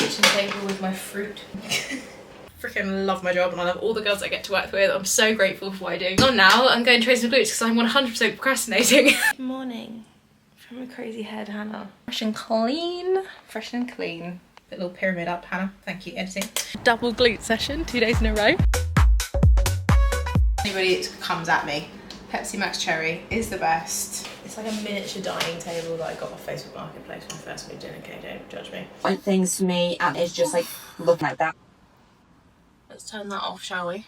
kitchen table with my fruit. Freaking love my job and I love all the girls I get to work with. I'm so grateful for what I do. On now, I'm going to trace my glutes because I'm 100% procrastinating. Good morning from a crazy head, Hannah. Fresh and clean. Fresh and clean. Put a little pyramid up, Hannah. Thank you, editing. Double glute session, 2 days in a row. Anybody that comes at me, Pepsi Max Cherry is the best. It's like a miniature dining table that I got off Facebook Marketplace when I first moved in. Okay, don't judge me. One things to me, and it's just like looking like that. Let's turn that off, shall we?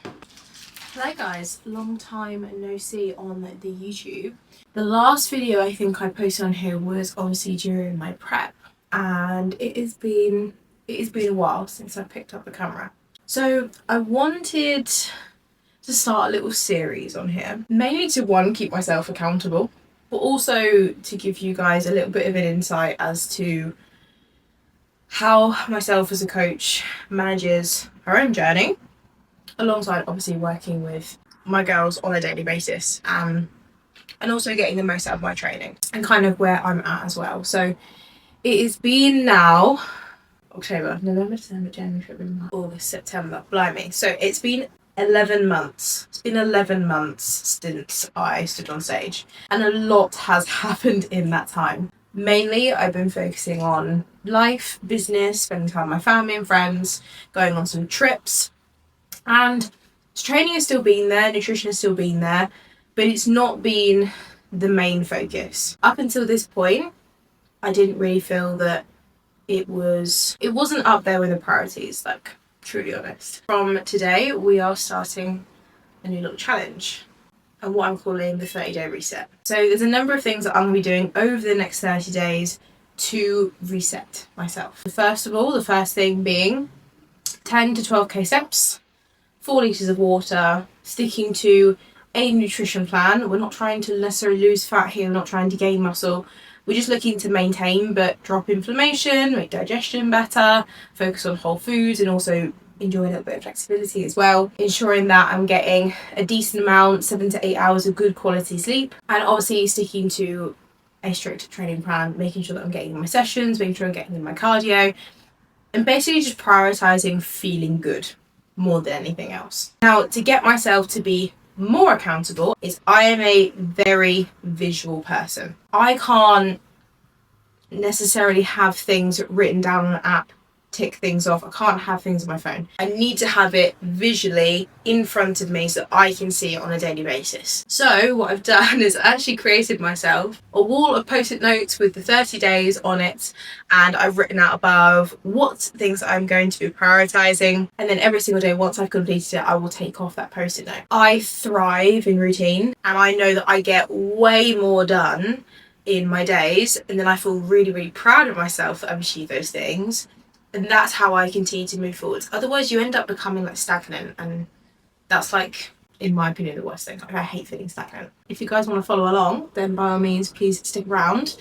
Hello guys, long time no see on the YouTube. The last video I think I posted on here was obviously during my prep, and it has been a while since I picked up the camera. So I wanted to start a little series on here, mainly to one, keep myself accountable, but also to give you guys a little bit of an insight as to how myself as a coach manages her own journey, alongside obviously working with my girls on a daily basis, and also getting the most out of my training and kind of where I'm at as well. So it has been now October, November, December, January, February, March, August, September, blimey. So it's been 11 months. It's been 11 months since I stood on stage, and a lot has happened in that time. Mainly, I've been focusing on life, business, spending time with my family and friends, going on some trips, and training has still been there, nutrition has still been there, but it's not been the main focus. Up until this point, I didn't really feel that it wasn't up there with the priorities, like, truly honest. From today, we are starting a new little challenge, and what I'm calling the 30-day reset. So there's a number of things that I'm going to be doing over the next 30 days to reset myself. First of all, the first thing being 10 to 12k steps, 4 litres of water, sticking to a nutrition plan. We're not trying to necessarily lose fat here, we're not trying to gain muscle. We're just looking to maintain but drop inflammation, make digestion better, focus on whole foods, and also enjoy a little bit of flexibility as well. Ensuring that I'm getting a decent amount, 7 to 8 hours of good quality sleep, and obviously sticking to a strict training plan, making sure that I'm getting in my sessions, making sure I'm getting in my cardio, and basically just prioritizing feeling good more than anything else. Now, to get myself to be more accountable is I am a very visual person. I can't necessarily have things written down on an app, tick things off. I can't have things on my phone. I need to have it visually in front of me so I can see it on a daily basis. So what I've done is I actually created myself a wall of post-it notes with the 30 days on it, and I've written out above what things I'm going to be prioritizing, and then every single day once I've completed it, I will take off that post-it note. I thrive in routine, and I know that I get way more done in my days, and then I feel really, really proud of myself that I've achieved those things. And that's how I continue to move forward. Otherwise, you end up becoming like stagnant, and that's, like, in my opinion, the worst thing. Like, I hate feeling stagnant. If you guys want to follow along, then by all means, please stick around.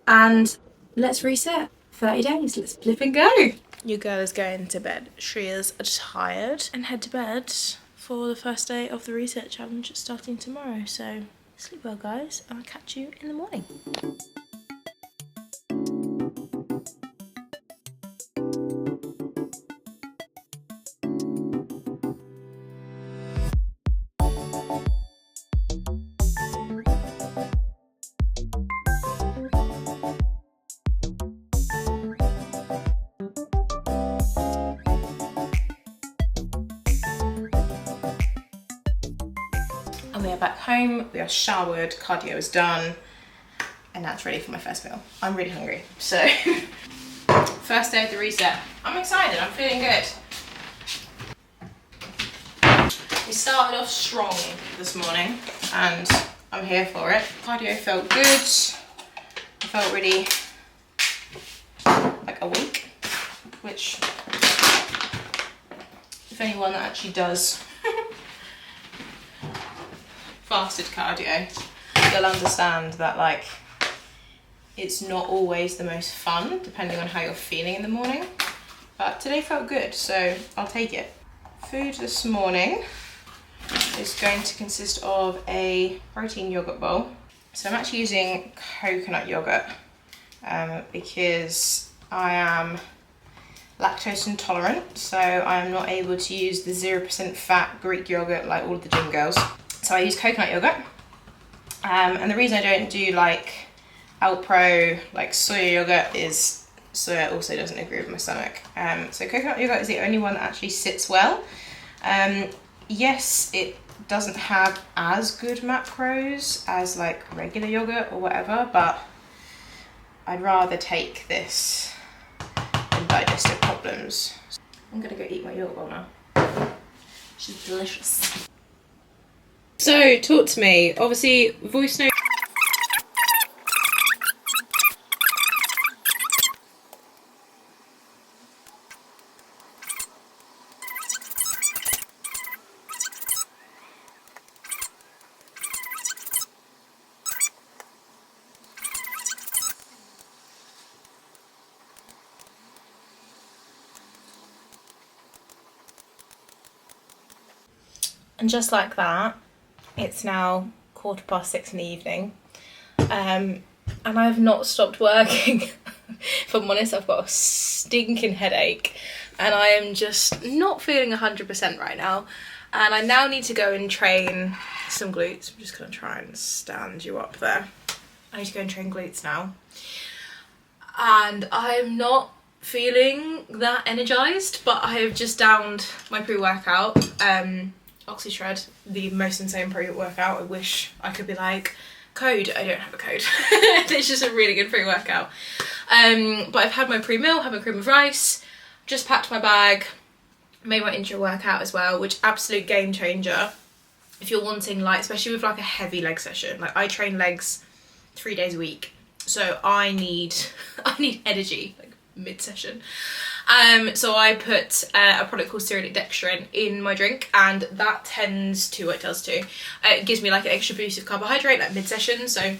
And let's reset. 30 days. Let's flip and go. Your girl is going to bed. Shreya's tired, and head to bed for the first day of the reset challenge starting tomorrow. So sleep well, guys, and I'll catch you in the morning. And we are back home, we are showered, cardio is done, and that's ready for my first meal. I'm really hungry. So, first day of the reset. I'm excited, I'm feeling good. We started off strong this morning, and I'm here for it. Cardio felt good. I felt really like awake, which, if anyone that actually does fasted cardio, you'll understand that, like, it's not always the most fun depending on how you're feeling in the morning, but today felt good, so I'll take it. Food this morning is going to consist of a protein yogurt bowl. So I'm actually using coconut yogurt because I am lactose intolerant, so I'm not able to use the 0% fat Greek yogurt like all of the gym girls. So I use coconut yogurt. And the reason I don't do like Alpro, like soya yogurt, is soya also doesn't agree with my stomach. So coconut yogurt is the only one that actually sits well. Yes, it doesn't have as good macros as like regular yogurt or whatever, but I'd rather take this than digestive problems. I'm gonna go eat my yogurt bowl now. She's delicious. So, talk to me. Obviously, voice note. And just like that, it's now 6:15 in the evening. And I have not stopped working. If I'm honest, I've got a stinking headache and I am just not feeling 100% right now. And I now need to go and train some glutes. I'm just gonna try and stand you up there. I need to go and train glutes now. And I'm not feeling that energized, but I have just downed my pre-workout. OxyShred, the most insane pre-workout. I wish I could be like, code. I don't have a code. It's just a really good pre-workout. But I've had my pre-meal, had my cream of rice, just packed my bag, made my intro workout as well, which absolute game changer. If you're wanting like, especially with like a heavy leg session, like I train legs 3 days a week. So I need energy, like mid-session. So I put a product called Cyrillic Dextrin in my drink, and that tends to, it does too, it gives me like an extra boost of carbohydrate like mid-session. So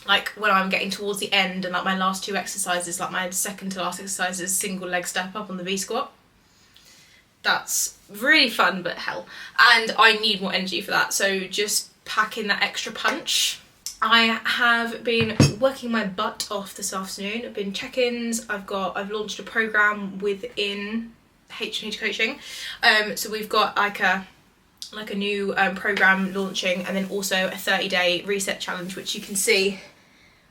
like when I'm getting towards the end and like my last 2 exercises, like my second to last exercise is single leg step up on the V squat. That's really fun, but hell. And I need more energy for that. So just pack in that extra punch. I have been working my butt off this afternoon. I've been check-ins. I've launched a program within H&H Coaching. So we've got like a new program launching, and then also a 30-day reset challenge, which you can see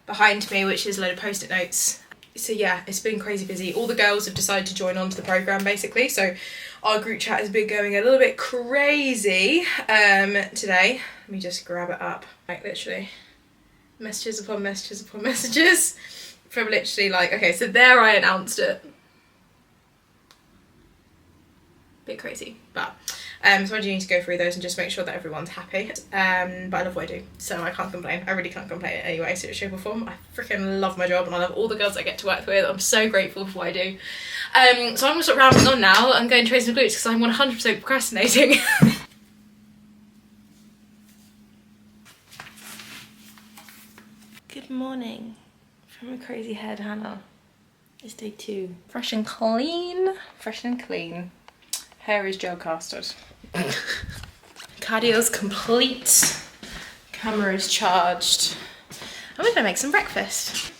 behind me, which is a load of post-it notes. So yeah, it's been crazy busy. All the girls have decided to join onto the program basically. So our group chat has been going a little bit crazy today. Let me just grab it up. Like literally messages upon messages upon messages from literally like, okay, so there I announced it. Bit crazy, but so I do need to go through those and just make sure that everyone's happy. But I love what I do, so I can't complain. I really can't complain in any way, shape or form. I freaking love my job and I love all the girls I get to work with. I'm so grateful for what I do. So I'm gonna stop rambling on now and go and train some glutes because I'm 100% procrastinating. Good morning from a crazy head, Hannah. It's day 2. Fresh and clean. Fresh and clean. Hair is gel casted. Cardio's complete. Camera is charged. And we're gonna make some breakfast.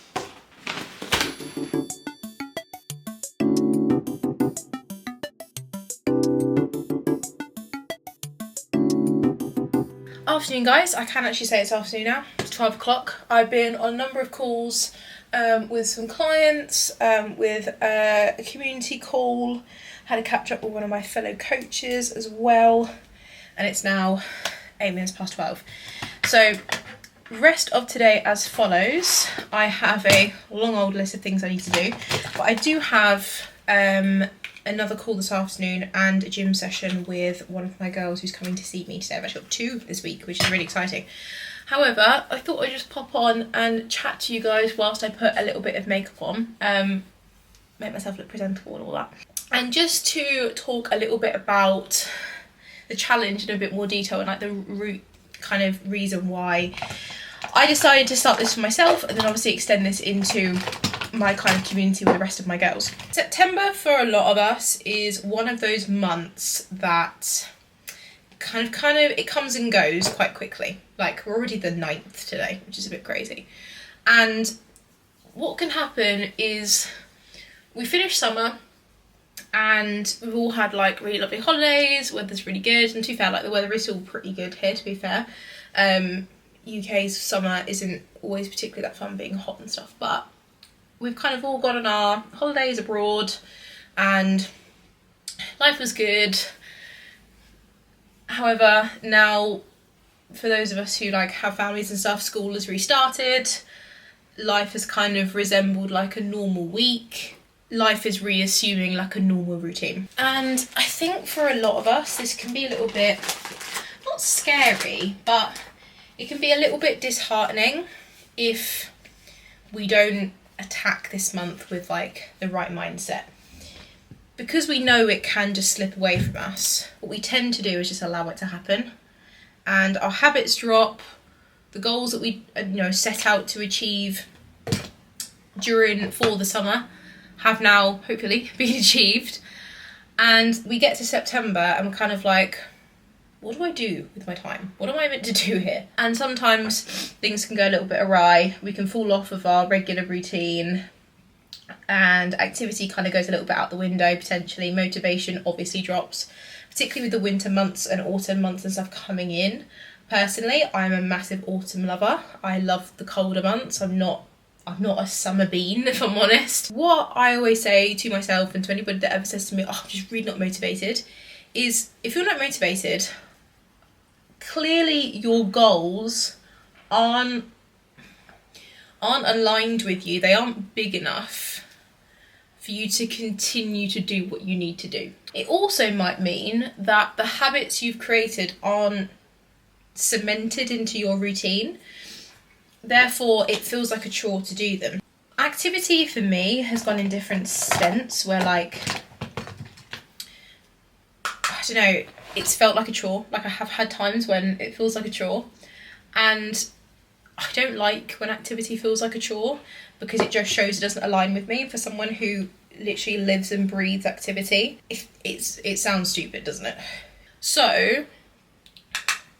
Afternoon guys, I can actually say it's afternoon now. It's 12 o'clock. I've been on a number of calls with some clients, with a community call, had a catch up with one of my fellow coaches as well, and it's now 8 minutes past 12. So rest of today as follows. I have a long old list of things I need to do, but I do have another call this afternoon and a gym session with one of my girls who's coming to see me today. I've actually got 2 this week, which is really exciting. However, I thought I'd just pop on and chat to you guys whilst I put a little bit of makeup on, make myself look presentable and all that. And just to talk a little bit about the challenge in a bit more detail and like the root kind of reason why I decided to start this for myself, and then obviously extend this into my kind of community with the rest of my girls. September for a lot of us is one of those months that kind of it comes and goes quite quickly. Like we're already the 9th today, which is a bit crazy. And what can happen is we finish summer, and we've all had like really lovely holidays. Weather's really good, and to be fair, like the weather is still pretty good here, to be fair. UK's summer isn't always particularly that fun, being hot and stuff, but we've kind of all gone on our holidays abroad and life was good. However, now for those of us who like have families and stuff, school has restarted. Life has kind of resembled like a normal week. Life is reassuming like a normal routine. And I think for a lot of us, this can be a little bit, not scary, but it can be a little bit disheartening if we don't attack this month with like the right mindset. Because we know it can just slip away from us, what we tend to do is just allow it to happen. And our habits drop, the goals that we set out to achieve for the summer have now hopefully been achieved. And we get to September and we're kind of like, what do I do with my time? What am I meant to do here? And sometimes things can go a little bit awry. We can fall off of our regular routine and activity kind of goes a little bit out the window potentially. Motivation obviously drops, particularly with the winter months and autumn months and stuff coming in. Personally, I'm a massive autumn lover. I love the colder months. I'm not a summer bean, if I'm honest. What I always say to myself and to anybody that ever says to me, oh, I'm just really not motivated, is if you're not motivated, clearly your goals aren't aligned with you. They aren't big enough for you to continue to do what you need to do. It also might mean that the habits you've created aren't cemented into your routine. Therefore, it feels like a chore to do them. Activity for me has gone in different stents where like, I don't know, it's felt like a chore. Like I have had times when it feels like a chore, and I don't like when activity feels like a chore because it just shows it doesn't align with me. For someone who literally lives and breathes activity, it sounds stupid, doesn't it? So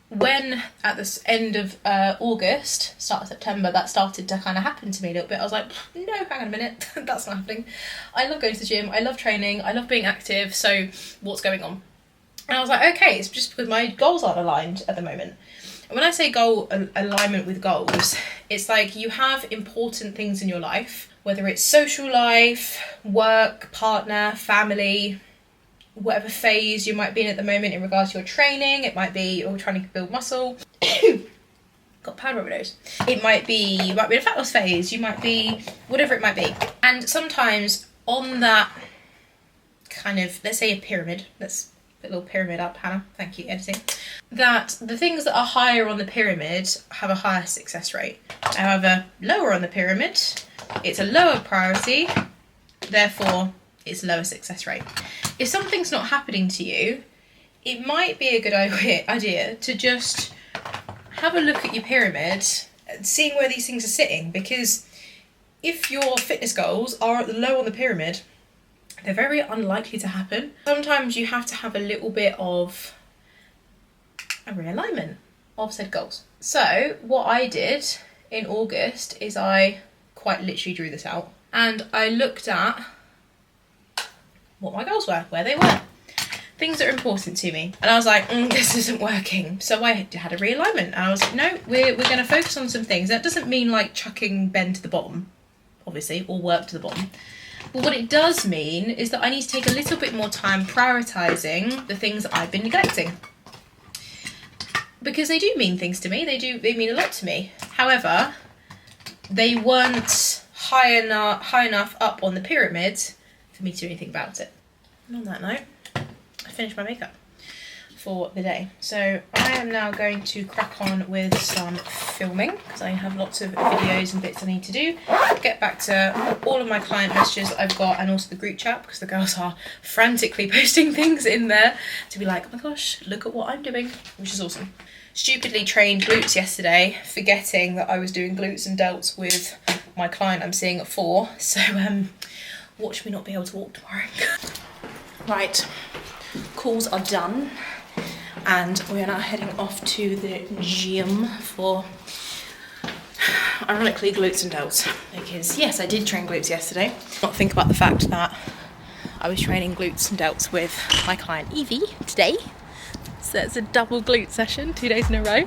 when at the end of August, start of September, that started to kind of happen to me a little bit, I was like, no, hang on a minute, that's not happening. I love going to the gym, I love training, I love being active, so what's going on? And I was like, okay, it's just because my goals aren't aligned at the moment. And when I say goal alignment with goals, it's like you have important things in your life, whether it's social life, work, partner, family, whatever phase you might be in at the moment in regards to your training. It might be you're trying to build muscle. Got powder over my nose. You might be in a fat loss phase. You might be whatever it might be. And sometimes on that kind of, let's say a pyramid, let's put a little pyramid up, Hannah, thank you, editing, that the things that are higher on the pyramid have a higher success rate. However, lower on the pyramid, it's a lower priority, therefore it's lower success rate. If something's not happening to you, it might be a good idea to just have a look at your pyramid, seeing where these things are sitting, because if your fitness goals are low on the pyramid, they're very unlikely to happen. Sometimes you have to have a little bit of a realignment of said goals. So what I did in August is I quite literally drew this out and I looked at what my goals were, where they were, things that are important to me. And I was like, this isn't working. So I had a realignment and I was like, no, we're going to focus on some things. That doesn't mean like chucking Ben to the bottom, obviously, or work to the bottom. But what it does mean is that I need to take a little bit more time prioritising the things that I've been neglecting. Because they do mean things to me, they mean a lot to me. However, they weren't high enough up on the pyramid for me to do anything about it. And on that note, I finished my makeup for the day. So I am now going to crack on with some filming because I have lots of videos and bits I need to do. Get back to all of my client messages I've got and also the group chat because the girls are frantically posting things in there to be like, oh my gosh, look at what I'm doing, which is awesome. Stupidly trained glutes yesterday, forgetting that I was doing glutes and delts with my client I'm seeing at 4. So watch me not be able to walk tomorrow. Right, calls are done and we are now heading off to the gym for, ironically, glutes and delts. Because yes, I did train glutes yesterday. Not think about the fact that I was training glutes and delts with my client Evie today. So it's a double glute session, 2 days in a row.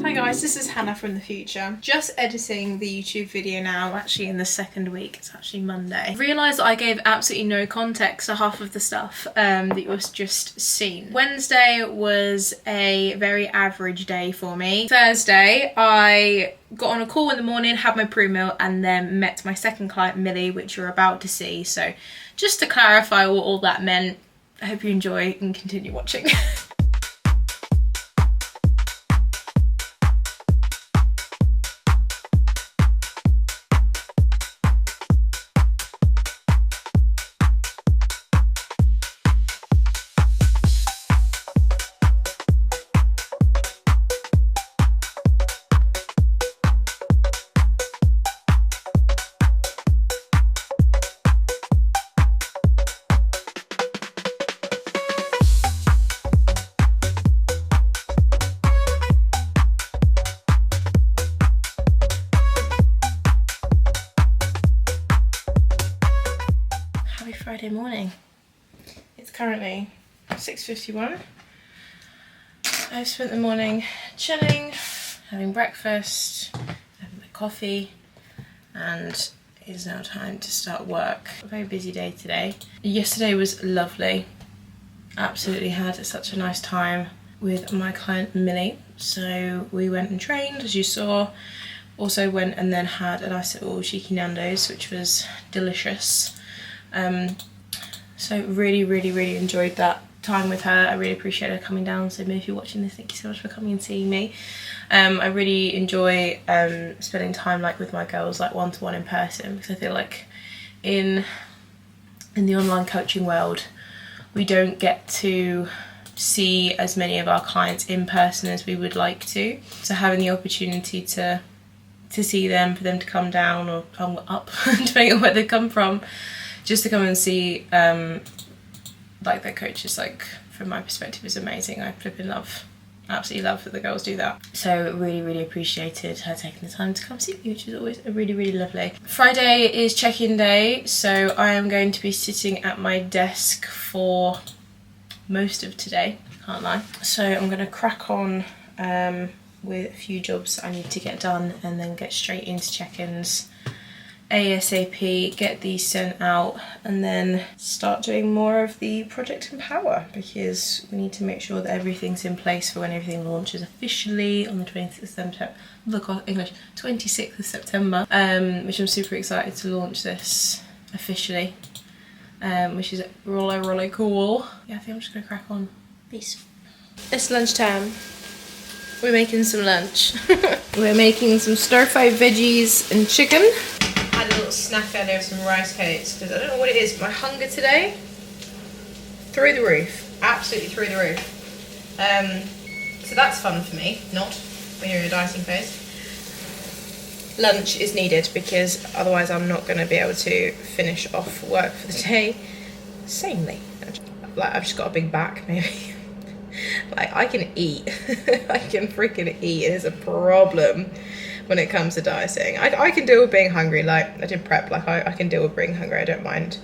Hi guys, this is Hannah from the future. Just editing the YouTube video now, actually in the second week, it's actually Monday. I realised that I gave absolutely no context to half of the stuff that you was just seen. Wednesday was a very average day for me. Thursday, I got on a call in the morning, had my pre-meal, and then met my second client, Millie, which you're about to see. So just to clarify what all that meant, I hope you enjoy and continue watching. Friday morning. It's currently 6:51. I've spent the morning chilling, having breakfast, having my coffee, and it is now time to start work. A very busy day today. Yesterday was lovely. Absolutely had such a nice time with my client Millie. So we went and trained, as you saw. Also went and then had a nice little cheeky Nando's, which was delicious. So really enjoyed that time with her. I really appreciate her coming down. So if you're watching this, thank you so much for coming and seeing me. I really enjoy spending time like with my girls, like one-to-one in person, because I feel like in the online coaching world we don't get to see as many of our clients in person as we would like to. So having the opportunity to see them, for them to come down or come up depending on where they come from, just to come and see like their coaches, like from my perspective, is amazing. I absolutely love that the girls do that. So really appreciated her taking the time to come see me, which is always really lovely. Friday is check-in day, so I am going to be sitting at my desk for most of today, can't lie. So I'm gonna crack on with a few jobs that I need to get done and then get straight into check-ins ASAP, get these sent out, and then start doing more of the Project Empower, because we need to make sure that everything's in place for when everything launches officially on the 26th of September. Look, English, 26th of September, which I'm super excited to launch this officially, which is really cool. Yeah, I think I'm just gonna crack on. Peace. It's lunchtime. We're making some lunch. We're making some stir-fried veggies and chicken. Had a little snack earlier of some rice cakes, because I don't know what it is, my hunger today, through the roof, absolutely through the roof. So that's fun for me, not when you're in a dieting phase. Lunch is needed, because otherwise I'm not going to be able to finish off work for the day sanely. Like, I've just got a big back, maybe. Like, I can eat. I can freaking eat. It is a problem when it comes to dieting. I can deal with being hungry. Like, I did prep. Like, I can deal with being hungry. I don't mind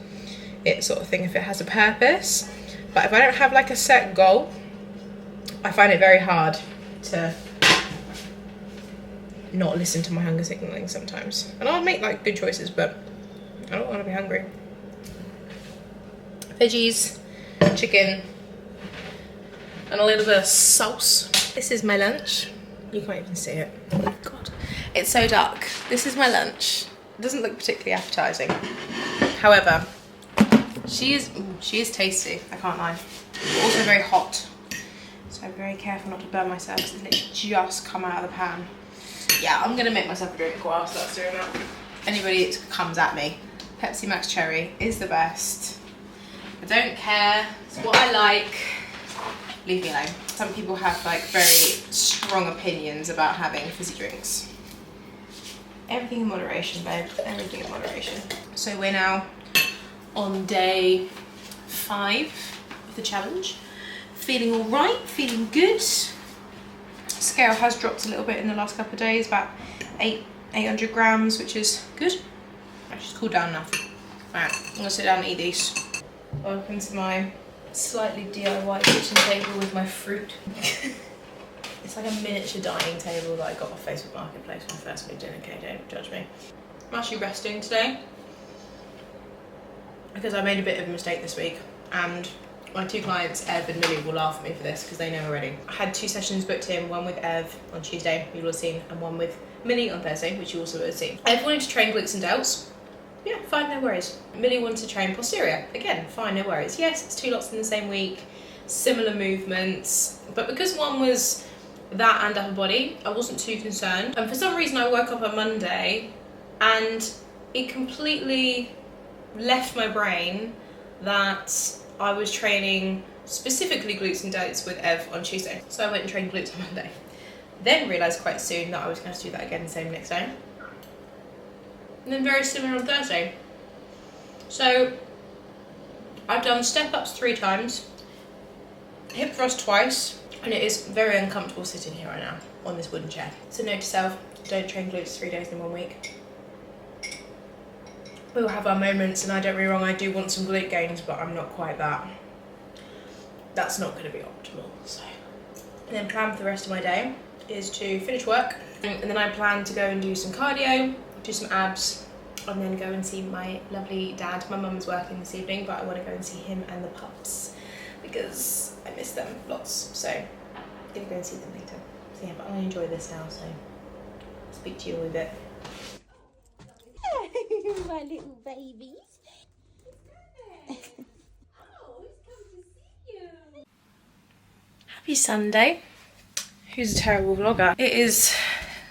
it, sort of thing, if it has a purpose. But if I don't have like a set goal, I find it very hard to not listen to my hunger signaling sometimes. And I'll make like good choices, but I don't want to be hungry. Veggies, chicken, and a little bit of sauce. This is my lunch. You can't even see it. Oh God, it's so dark. This is my lunch. It doesn't look particularly appetizing. However, she is tasty, I can't lie. Also very hot. So I'm very careful not to burn myself because it's literally just come out of the pan. Yeah, I'm gonna make myself a drink whilst that's doing that. Anybody that comes at me, Pepsi Max Cherry is the best. I don't care, it's what I like. Leave me alone. Some people have like very strong opinions about having fizzy drinks. Everything in moderation, babe, everything in moderation. So we're now on day 5 of the challenge. Feeling all right, feeling good. Scale has dropped a little bit in the last couple of days, about 800 grams, which is good. She's cooled down now. Right, I'm gonna sit down and eat these. Welcome to my slightly DIY kitchen table with my fruit. It's like a miniature dining table that I got off Facebook Marketplace when I first moved in. Okay, don't judge me. I'm actually resting today because I made a bit of a mistake this week, and my 2 clients, Ev and Millie, will laugh at me for this because they know already. I had 2 sessions booked in, one with Ev on Tuesday, you will have seen, and one with Millie on Thursday, which you also will have seen. Ev wanted to train glutes and delts. Yeah, fine, no worries. Millie wanted to train posterior. Again, fine, no worries. Yes, it's 2 lots in the same week, similar movements, but because one was that and upper body, I wasn't too concerned. And for some reason I woke up on Monday and it completely left my brain that I was training specifically glutes and delts with Ev on Tuesday. So I went and trained glutes on Monday. Then realised quite soon that I was going to do that again the same next day. And then very similar on Thursday. So I've done step ups 3 times, hip thrust twice, and it is very uncomfortable sitting here right now on this wooden chair. So note to self, don't train glutes 3 days in 1 week. We'll have our moments, and I don't get me wrong, I do want some glute gains, but I'm not quite that. That's not going to be optimal. So, and then plan for the rest of my day is to finish work, and then I plan to go and do some cardio, do some abs, and then go and see my lovely dad. My mum's working this evening, but I want to go and see him and the pups because I miss them lots. So I'm gonna go and see them later. So yeah, but I enjoy this now, so I'll speak to you all a bit. My little babies. Happy Sunday. Who's a terrible vlogger? It is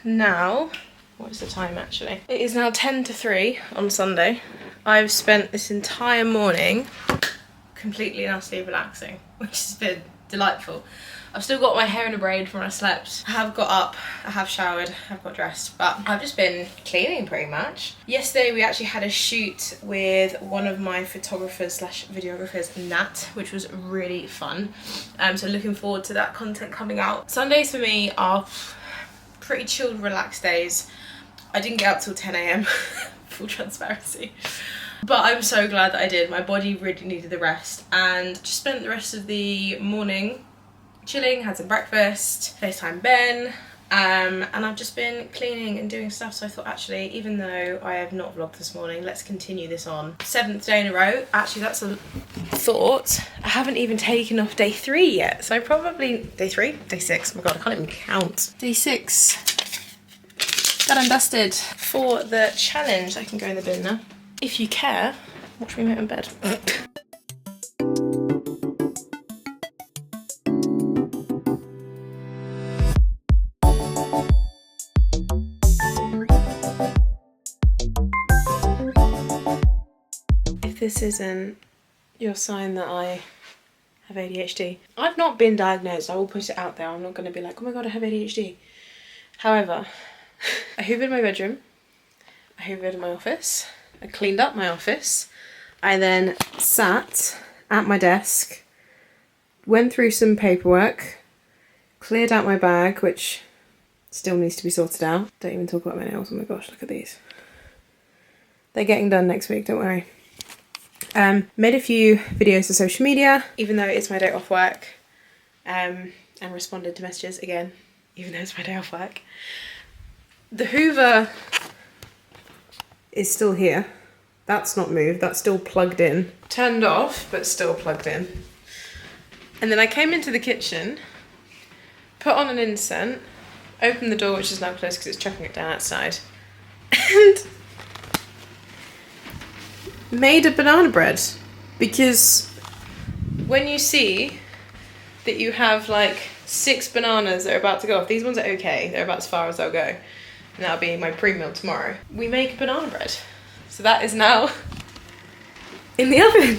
now, what is the time actually? It is now 10 to 3 on Sunday. I've spent this entire morning completely and utterly relaxing, which has been delightful. I've still got my hair in a braid from when I slept. I have got up, I have showered, I've got dressed, but I've just been cleaning pretty much. Yesterday we actually had a shoot with one of my photographers slash videographers, Nat, which was really fun. So looking forward to that content coming out. Sundays for me are pretty chilled, relaxed days. I didn't get up till 10 AM, full transparency. But I'm so glad that I did. My body really needed the rest, and just spent the rest of the morning chilling, had some breakfast, FaceTime Ben, and I've just been cleaning and doing stuff. So I thought, actually, even though I have not vlogged this morning, let's continue this on. 7th day in a row. Actually, that's a thought. I haven't even taken off day 3 yet. So probably day 3, day 6. Oh my God, I can't even count. Day 6. Done and dusted. For the challenge, I can go in the bin now. If you care, watch me make my bed. If this isn't your sign that I have ADHD. I've not been diagnosed, I will put it out there. I'm not going to be like, oh my God, I have ADHD. However, I hoovered my bedroom, I hoovered my office, I cleaned up my office, I then sat at my desk, went through some paperwork, cleared out my bag, which still needs to be sorted out. Don't even talk about my nails, oh my gosh, look at these. They're getting done next week, don't worry. Made a few videos for social media, even though it's my day off work. and responded to messages again, even though it's my day off work. The Hoover is still here. That's not moved, that's still plugged in. Turned off, but still plugged in. And then I came into the kitchen, put on an incense, opened the door, which is now closed because it's chucking it down outside, and made a banana bread. Because when you see that you have like 6 bananas that are about to go off, these ones are okay, they're about as far as they'll go, and that'll be my pre-meal tomorrow, we make a banana bread. So that is now in the oven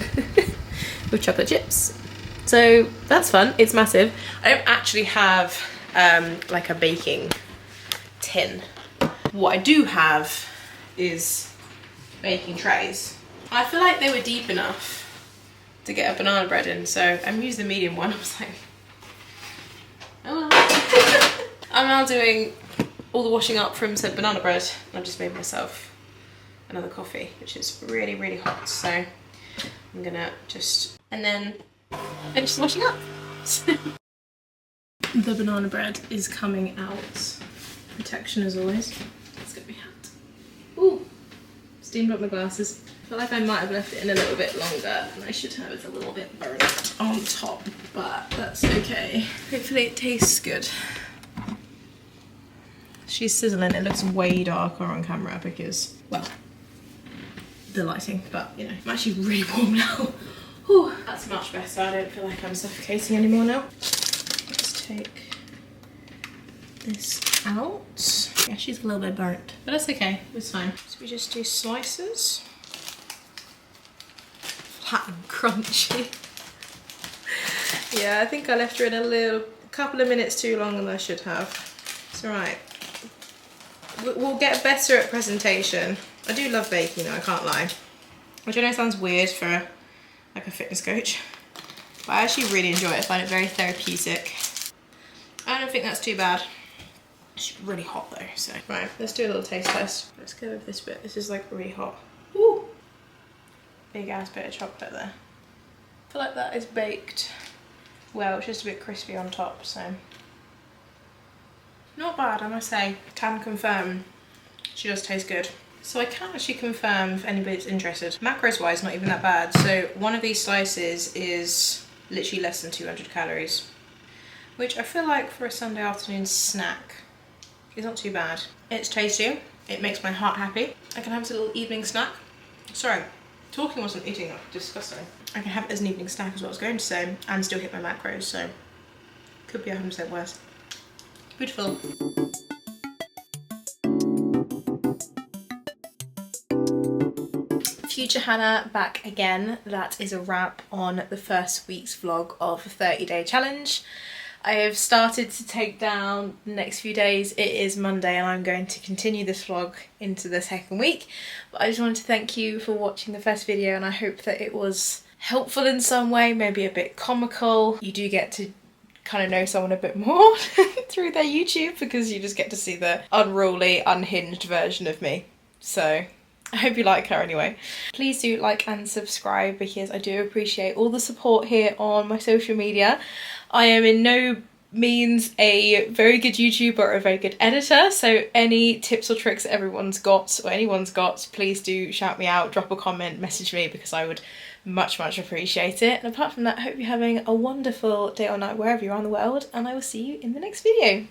with chocolate chips. So that's fun, it's massive. I don't actually have like a baking tin. What I do have is baking trays. I feel like they were deep enough to get a banana bread in, so I'm using the medium one. I was like, oh well. I'm now doing all the washing up from said banana bread. I just made myself another coffee, which is really, really hot. So I'm gonna just, and then finish washing up. The banana bread is coming out. Protection as always. It's gonna be hot. Ooh, steamed up my glasses. I feel like I might have left it in a little bit longer and I should have it a little bit burnt on top, but that's okay. Hopefully it tastes good. She's sizzling. It looks way darker on camera because, well, the lighting, but you know, I'm actually really warm now. Whew, that's much better. I don't feel like I'm suffocating anymore now. Let's take this out. Yeah, she's a little bit burnt, but that's okay, it's fine. So we just do slices. Flat and crunchy. Yeah, I think I left her in a couple of minutes too long than I should have. It's alright. We'll get better at presentation. I do love baking though, I can't lie. Which I know sounds weird for like a fitness coach, but I actually really enjoy it. I find it very therapeutic. I don't think that's too bad. It's really hot though, so. Right, let's do a little taste test. Let's go with this bit. This is like really hot. Ooh, big ass bit of chocolate there. I feel like that is baked well. It's just a bit crispy on top, so. Not bad, I must say. Can confirm she does taste good. So I can't actually confirm if anybody's interested. Macros wise, not even that bad. So one of these slices is literally less than 200 calories, which I feel like for a Sunday afternoon snack is not too bad. It's tasty. It makes my heart happy. I can have it as a little evening snack. Sorry, talking wasn't eating, disgusting. I can have it as an evening snack is what I was going to say, and still hit my macros, so could be 100% worse. Beautiful. Future Hannah back again. That is a wrap on the first week's vlog of the 30-day challenge. I have started to take down the next few days. It is Monday and I'm going to continue this vlog into the second week. But I just wanted to thank you for watching the first video and I hope that it was helpful in some way, maybe a bit comical. You do get to kind of know someone a bit more through their YouTube because you just get to see the unruly, unhinged version of me. So I hope you like her anyway. Please do like and subscribe because I do appreciate all the support here on my social media. I am in no means a very good YouTuber or a very good editor, so any tips or tricks that everyone's got or anyone's got, please do shout me out, drop a comment, message me because I would much appreciate it. And apart from that, I hope you're having a wonderful day or night wherever you are in the world and I will see you in the next video.